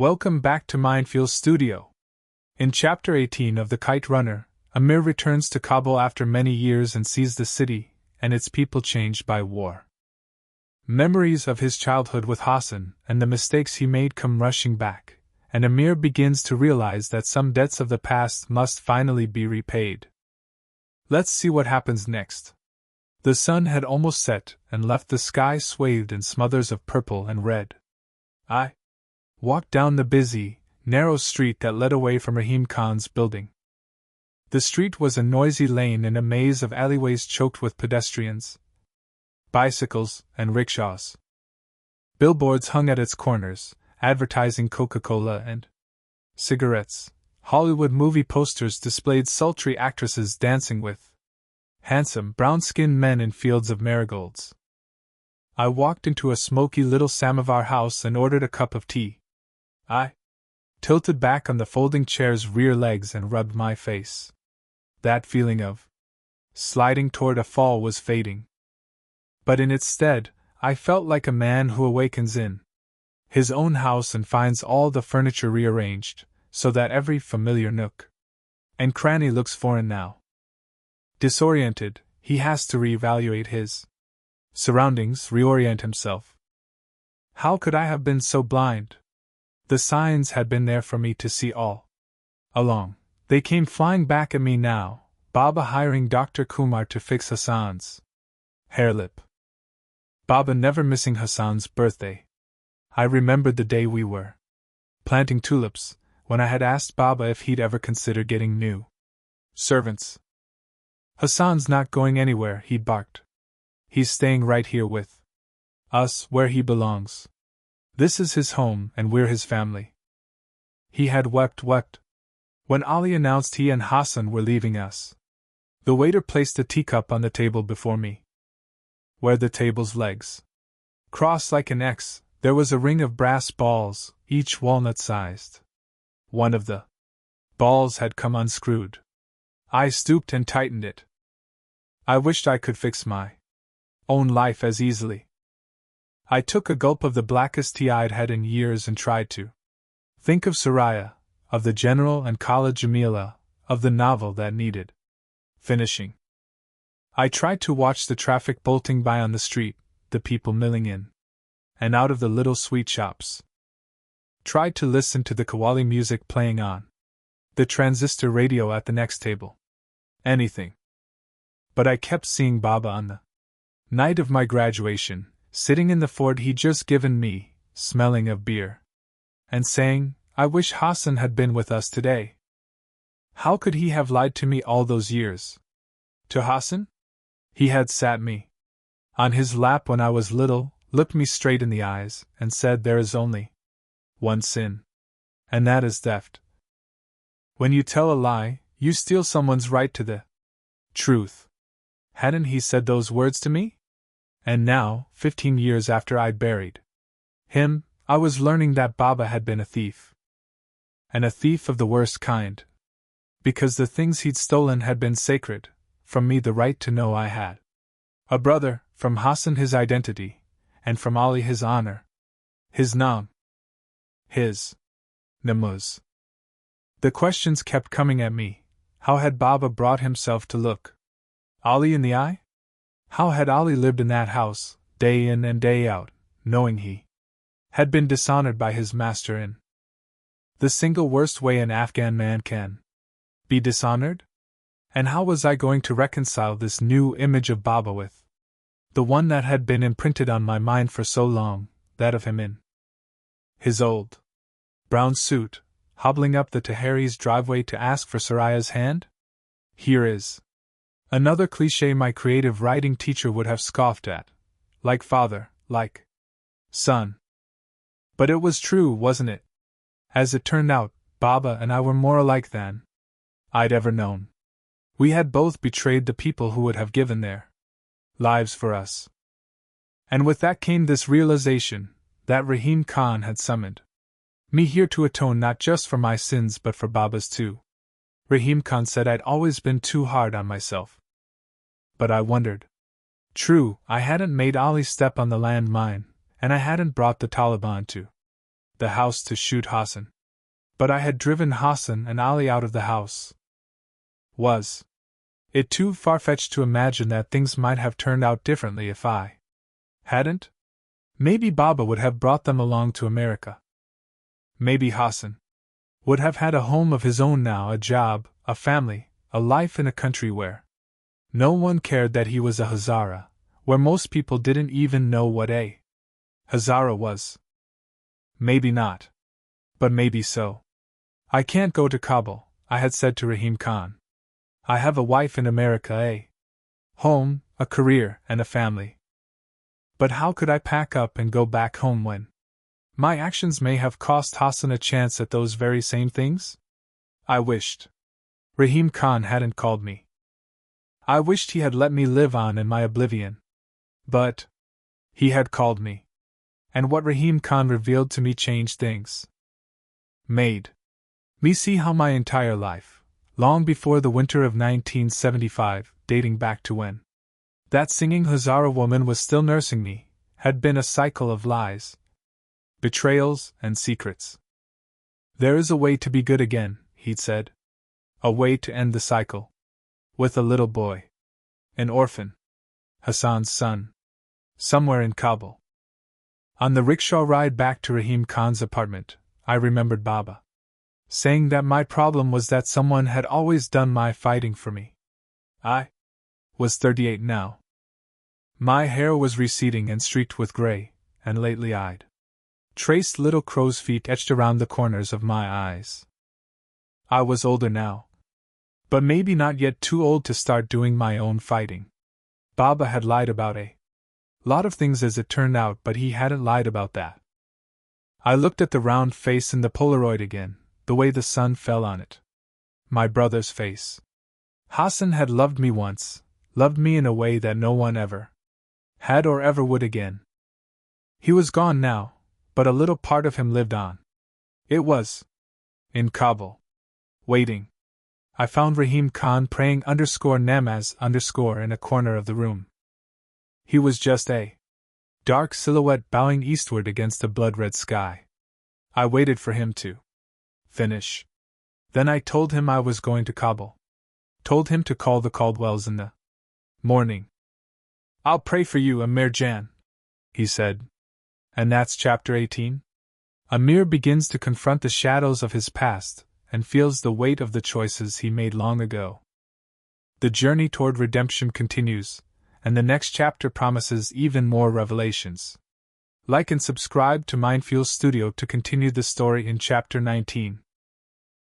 Welcome back to Mindfuel Studio. In Chapter 18 of the Kite Runner, Amir returns to Kabul after many years and sees the city and its people changed by war. Memories of his childhood with Hassan and the mistakes he made come rushing back, and Amir begins to realize that some debts of the past must finally be repaid. Let's see what happens next. The sun had almost set and left the sky swathed in smothers of purple and red. I walked down the busy, narrow street that led away from Rahim Khan's building. The street was a noisy lane in a maze of alleyways choked with pedestrians, bicycles, and rickshaws. Billboards hung at its corners, advertising Coca-Cola and cigarettes. Hollywood movie posters displayed sultry actresses dancing with handsome, brown-skinned men in fields of marigolds. I walked into a smoky little samovar house and ordered a cup of tea. I tilted back on the folding chair's rear legs and rubbed my face. That feeling of sliding toward a fall was fading. But in its stead, I felt like a man who awakens in his own house and finds all the furniture rearranged, so that every familiar nook and cranny looks foreign now. Disoriented, he has to reevaluate his surroundings, reorient himself. How could I have been so blind? The signs had been there for me to see all along. They came flying back at me now. Baba hiring Dr. Kumar to fix Hassan's hair lip. Baba never missing Hassan's birthday. I remembered the day we were planting tulips, when I had asked Baba if he'd ever consider getting new servants. Hassan's not going anywhere, he barked. He's staying right here with us, where he belongs. This is his home and we're his family. He had wept when Ali announced he and Hassan were leaving us. The waiter placed a teacup on the table before me. Where the table's legs crossed like an X, there was a ring of brass balls, each walnut-sized. One of the balls had come unscrewed. I stooped and tightened it. I wished I could fix my own life as easily. I took a gulp of the blackest tea I'd had in years and tried to think of Soraya, of the general and Khaled Jamila, of the novel that needed finishing. I tried to watch the traffic bolting by on the street, the people milling in and out of the little sweet shops. Tried to listen to the Qawwali music playing on the transistor radio at the next table. Anything. But I kept seeing Baba on the night of my graduation, sitting in the Ford he'd just given me, smelling of beer, and saying, I wish Hassan had been with us today. How could he have lied to me all those years? To Hassan? He had sat me on his lap when I was little, looked me straight in the eyes, and said there is only one sin, and that is theft. When you tell a lie, you steal someone's right to the truth. Hadn't he said those words to me? And now, 15 years after I'd buried him, I was learning that Baba had been a thief. And a thief of the worst kind. Because the things he'd stolen had been sacred, from me the right to know I had a brother, from Hassan his identity, and from Ali his honor, his naam, his namuz. The questions kept coming at me. How had Baba brought himself to look Ali in the eye? How had Ali lived in that house, day in and day out, knowing he had been dishonored by his master in the single worst way an Afghan man can be dishonored? And how was I going to reconcile this new image of Baba with the one that had been imprinted on my mind for so long, that of him in his old brown suit, hobbling up the Tahiri's driveway to ask for Soraya's hand? Here is another cliché my creative writing teacher would have scoffed at. Like father, like son. But it was true, wasn't it? As it turned out, Baba and I were more alike than I'd ever known. We had both betrayed the people who would have given their lives for us. And with that came this realization, that Rahim Khan had summoned me here to atone not just for my sins but for Baba's too. Rahim Khan said I'd always been too hard on myself. But I wondered. True, I hadn't made Ali step on the landmine, and I hadn't brought the Taliban to the house to shoot Hassan. But I had driven Hassan and Ali out of the house. Was it too far-fetched to imagine that things might have turned out differently if I hadn't? Maybe Baba would have brought them along to America. Maybe Hassan would have had a home of his own now, a job, a family, a life in a country where no one cared that he was a Hazara, where most people didn't even know what a Hazara was. Maybe not. But maybe so. I can't go to Kabul, I had said to Rahim Khan. I have a wife in America, a home, a career, and a family. But how could I pack up and go back home when my actions may have cost Hassan a chance at those very same things? I wished Rahim Khan hadn't called me. I wished he had let me live on in my oblivion. But he had called me. And what Rahim Khan revealed to me changed things. Made me see how my entire life, long before the winter of 1975, dating back to when that singing Hazara woman was still nursing me, had been a cycle of lies, betrayals, and secrets. There is a way to be good again, he'd said. A way to end the cycle. With a little boy. An orphan. Hassan's son. Somewhere in Kabul. On the rickshaw ride back to Rahim Khan's apartment, I remembered Baba saying that my problem was that someone had always done my fighting for me. I was 38 now. My hair was receding and streaked with gray, and lately I'd traced little crow's feet etched around the corners of my eyes. I was older now. But maybe not yet too old to start doing my own fighting. Baba had lied about a lot of things as it turned out, but he hadn't lied about that. I looked at the round face in the Polaroid again, the way the sun fell on it. My brother's face. Hassan had loved me once, loved me in a way that no one ever had or ever would again. He was gone now, but a little part of him lived on. It was in Kabul. Waiting. I found Rahim Khan praying _namaz_ in a corner of the room. He was just a dark silhouette bowing eastward against a blood-red sky. I waited for him to finish. Then I told him I was going to Kabul. Told him to call the Caldwells in the morning. I'll pray for you, Amir Jan, he said. And that's chapter 18? Amir begins to confront the shadows of his past, and feels the weight of the choices he made long ago. The journey toward redemption continues, and the next chapter promises even more revelations. Like and subscribe to Mindfuel Studio to continue the story in chapter 19.